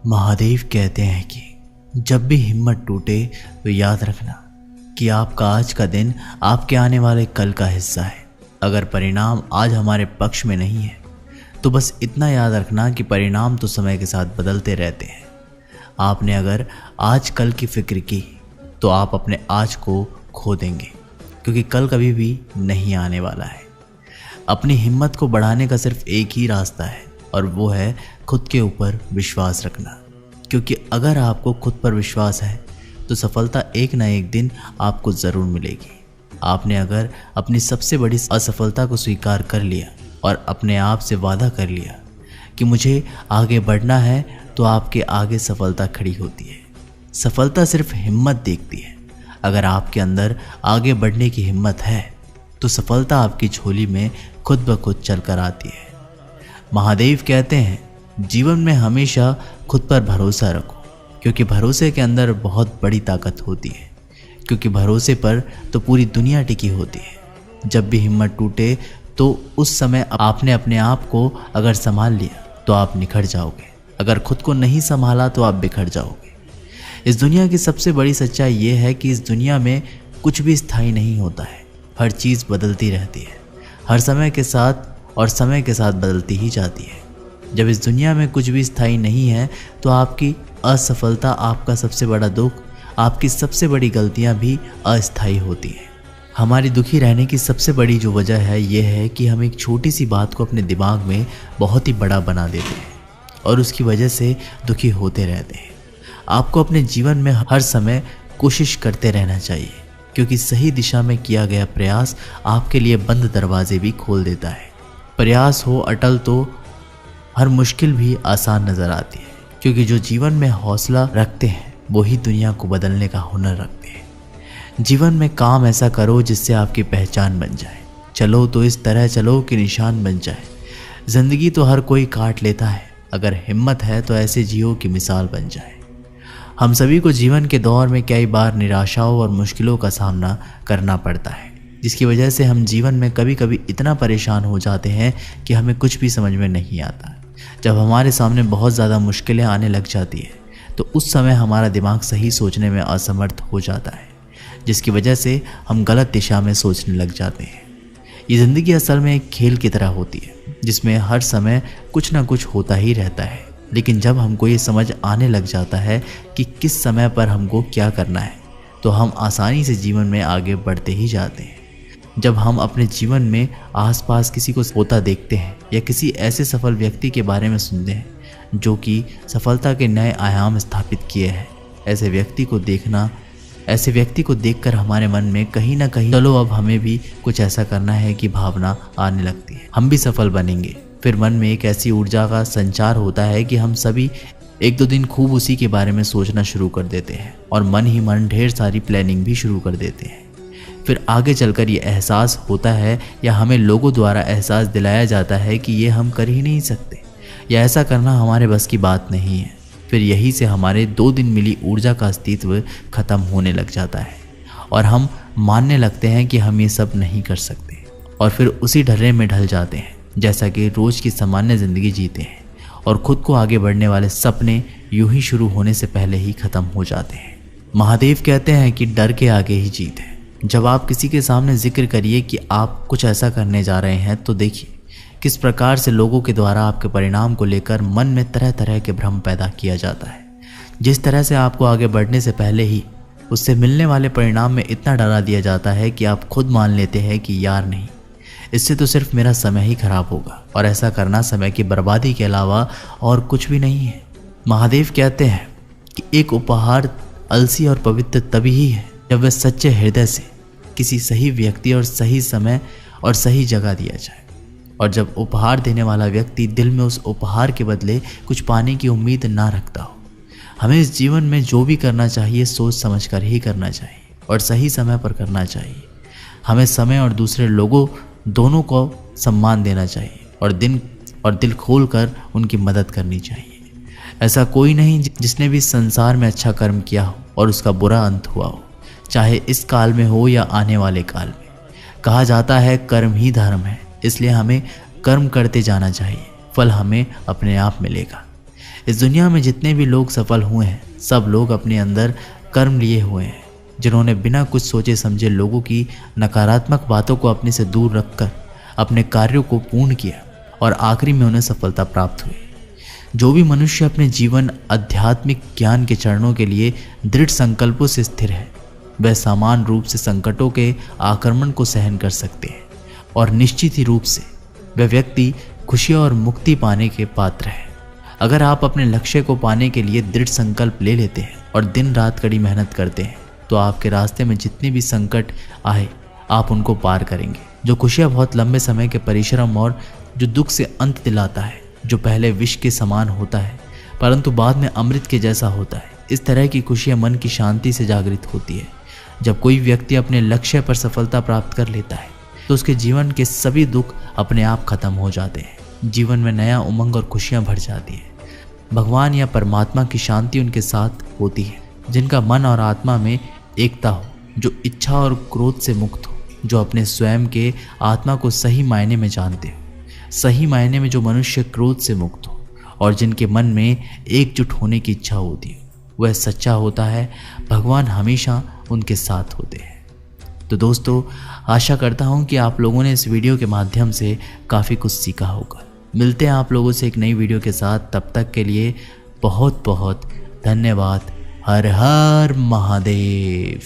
महादेव कहते हैं कि जब भी हिम्मत टूटे तो याद रखना कि आपका आज का दिन आपके आने वाले कल का हिस्सा है। अगर परिणाम आज हमारे पक्ष में नहीं है तो बस इतना याद रखना कि परिणाम तो समय के साथ बदलते रहते हैं। आपने अगर आज कल की फिक्र की तो आप अपने आज को खो देंगे, क्योंकि कल कभी भी नहीं आने वाला है। अपनी हिम्मत को बढ़ाने का सिर्फ एक ही रास्ता है और वो है खुद के ऊपर विश्वास रखना, क्योंकि अगर आपको खुद पर विश्वास है तो सफलता एक ना एक दिन आपको ज़रूर मिलेगी। आपने अगर अपनी सबसे बड़ी असफलता को स्वीकार कर लिया और अपने आप से वादा कर लिया कि मुझे आगे बढ़ना है, तो आपके आगे सफलता खड़ी होती है। सफलता सिर्फ हिम्मत देखती है। अगर आपके अंदर आगे बढ़ने की हिम्मत है तो सफलता आपकी झोली में खुद ब खुद चल कर आती है। महादेव कहते हैं जीवन में हमेशा खुद पर भरोसा रखो, क्योंकि भरोसे के अंदर बहुत बड़ी ताकत होती है, क्योंकि भरोसे पर तो पूरी दुनिया टिकी होती है। जब भी हिम्मत टूटे तो उस समय आपने अपने आप को अगर संभाल लिया तो आप निखर जाओगे। अगर खुद को नहीं संभाला तो आप बिखर जाओगे। इस दुनिया की सबसे बड़ी सच्चाई ये है कि इस दुनिया में कुछ भी स्थायी नहीं होता है। हर चीज़ बदलती रहती है, हर समय के साथ, और समय के साथ बदलती ही जाती है। जब इस दुनिया में कुछ भी स्थायी नहीं है तो आपकी असफलता, आपका सबसे बड़ा दुख, आपकी सबसे बड़ी गलतियां भी अस्थायी होती हैं। हमारी दुखी रहने की सबसे बड़ी जो वजह है ये है कि हम एक छोटी सी बात को अपने दिमाग में बहुत ही बड़ा बना देते हैं और उसकी वजह से दुखी होते रहते हैं। आपको अपने जीवन में हर समय कोशिश करते रहना चाहिए, क्योंकि सही दिशा में किया गया प्रयास आपके लिए बंद दरवाजे भी खोल देता है। प्रयास हो अटल तो हर मुश्किल भी आसान नज़र आती है, क्योंकि जो जीवन में हौसला रखते हैं वही दुनिया को बदलने का हुनर रखते हैं। जीवन में काम ऐसा करो जिससे आपकी पहचान बन जाए। चलो तो इस तरह चलो कि निशान बन जाए। ज़िंदगी तो हर कोई काट लेता है, अगर हिम्मत है तो ऐसे जियो कि मिसाल बन जाए। हम सभी को जीवन के दौर में कई बार निराशाओं और मुश्किलों का सामना करना पड़ता है, जिसकी वजह से हम जीवन में कभी कभी इतना परेशान हो जाते हैं कि हमें कुछ भी समझ में नहीं आता। जब हमारे सामने बहुत ज़्यादा मुश्किलें आने लग जाती है तो उस समय हमारा दिमाग सही सोचने में असमर्थ हो जाता है, जिसकी वजह से हम गलत दिशा में सोचने लग जाते हैं। ये ज़िंदगी असल में एक खेल की तरह होती है, जिसमें हर समय कुछ ना कुछ होता ही रहता है। लेकिन जब हमको ये समझ आने लग जाता है कि किस समय पर हमको क्या करना है, तो हम आसानी से जीवन में आगे बढ़ते ही जाते हैं। जब हम अपने जीवन में आसपास किसी को होता देखते हैं या किसी ऐसे सफल व्यक्ति के बारे में सुनते हैं जो कि सफलता के नए आयाम स्थापित किए हैं, ऐसे व्यक्ति को देखकर हमारे मन में कहीं ना कहीं चलो अब हमें भी कुछ ऐसा करना है की भावना आने लगती है। हम भी सफल बनेंगे। फिर मन में एक ऐसी ऊर्जा का संचार होता है कि हम सभी एक दो दिन खूब उसी के बारे में सोचना शुरू कर देते हैं और मन ही मन ढेर सारी प्लानिंग भी शुरू कर देते हैं। फिर आगे चलकर ये एहसास होता है या हमें लोगों द्वारा एहसास दिलाया जाता है कि ये हम कर ही नहीं सकते या ऐसा करना हमारे बस की बात नहीं है। फिर यही से हमारे 2 दिन मिली ऊर्जा का अस्तित्व खत्म होने लग जाता है और हम मानने लगते हैं कि हम ये सब नहीं कर सकते, और फिर उसी ढर्रे में ढल जाते हैं जैसा कि रोज़ की सामान्य ज़िंदगी जीते हैं और खुद को आगे बढ़ने वाले सपने यूं ही शुरू होने से पहले ही ख़त्म हो जाते हैं। महादेव कहते हैं कि डर के आगे ही जीत है। जब आप किसी के सामने जिक्र करिए कि आप कुछ ऐसा करने जा रहे हैं तो देखिए किस प्रकार से लोगों के द्वारा आपके परिणाम को लेकर मन में तरह तरह के भ्रम पैदा किया जाता है। जिस तरह से आपको आगे बढ़ने से पहले ही उससे मिलने वाले परिणाम में इतना डरा दिया जाता है कि आप खुद मान लेते हैं कि यार नहीं, इससे तो सिर्फ मेरा समय ही खराब होगा, और ऐसा करना समय की बर्बादी के अलावा और कुछ भी नहीं है। महादेव कहते हैं कि एक उपहार अलसी और पवित्र तभी ही है जब वह सच्चे हृदय से किसी सही व्यक्ति और सही समय और सही जगह दिया जाए, और जब उपहार देने वाला व्यक्ति दिल में उस उपहार के बदले कुछ पाने की उम्मीद ना रखता हो। हमें इस जीवन में जो भी करना चाहिए सोच समझ कर ही करना चाहिए और सही समय पर करना चाहिए। हमें समय और दूसरे लोगों दोनों को सम्मान देना चाहिए और दिल खोल कर उनकी मदद करनी चाहिए। ऐसा कोई नहीं जिसने भी संसार में अच्छा कर्म किया हो और उसका बुरा अंत हुआ हो, चाहे इस काल में हो या आने वाले काल में। कहा जाता है कर्म ही धर्म है, इसलिए हमें कर्म करते जाना चाहिए, फल हमें अपने आप मिलेगा। इस दुनिया में जितने भी लोग सफल हुए हैं, सब लोग अपने अंदर कर्म लिए हुए हैं, जिन्होंने बिना कुछ सोचे समझे लोगों की नकारात्मक बातों को अपने से दूर रखकर अपने कार्यों को पूर्ण किया और आखिरी में उन्हें सफलता प्राप्त हुई। जो भी मनुष्य अपने जीवन आध्यात्मिक ज्ञान के चरणों के लिए दृढ़ संकल्पों से स्थिर है, वह समान रूप से संकटों के आक्रमण को सहन कर सकते हैं और निश्चित ही रूप से वह व्यक्ति खुशियाँ और मुक्ति पाने के पात्र है। अगर आप अपने लक्ष्य को पाने के लिए दृढ़ संकल्प ले लेते हैं और दिन रात कड़ी मेहनत करते हैं, तो आपके रास्ते में जितने भी संकट आए आप उनको पार करेंगे। जो खुशियाँ बहुत लंबे समय के परिश्रम और जो दुख से अंत दिलाता है, जो पहले विष के समान होता है परंतु बाद में अमृत के जैसा होता है, इस तरह की खुशियाँ मन की शांति से जागृत होती है। जब कोई व्यक्ति अपने लक्ष्य पर सफलता प्राप्त कर लेता है तो उसके जीवन के सभी दुख अपने आप खत्म हो जाते हैं। जीवन में नया उमंग और खुशियाँ भर जाती हैं। भगवान या परमात्मा की शांति उनके साथ होती है जिनका मन और आत्मा में एकता हो, जो इच्छा और क्रोध से मुक्त हो, जो अपने स्वयं के आत्मा को सही मायने में जानते हो, सही मायने में जो मनुष्य क्रोध से मुक्त हो और जिनके मन में एकजुट होने की इच्छा होती है, वह सच्चा होता है। भगवान हमेशा उनके साथ होते हैं। तो दोस्तों, आशा करता हूँ कि आप लोगों ने इस वीडियो के माध्यम से काफ़ी कुछ सीखा होगा। मिलते हैं आप लोगों से एक नई वीडियो के साथ। तब तक के लिए बहुत बहुत धन्यवाद। हर हर महादेव।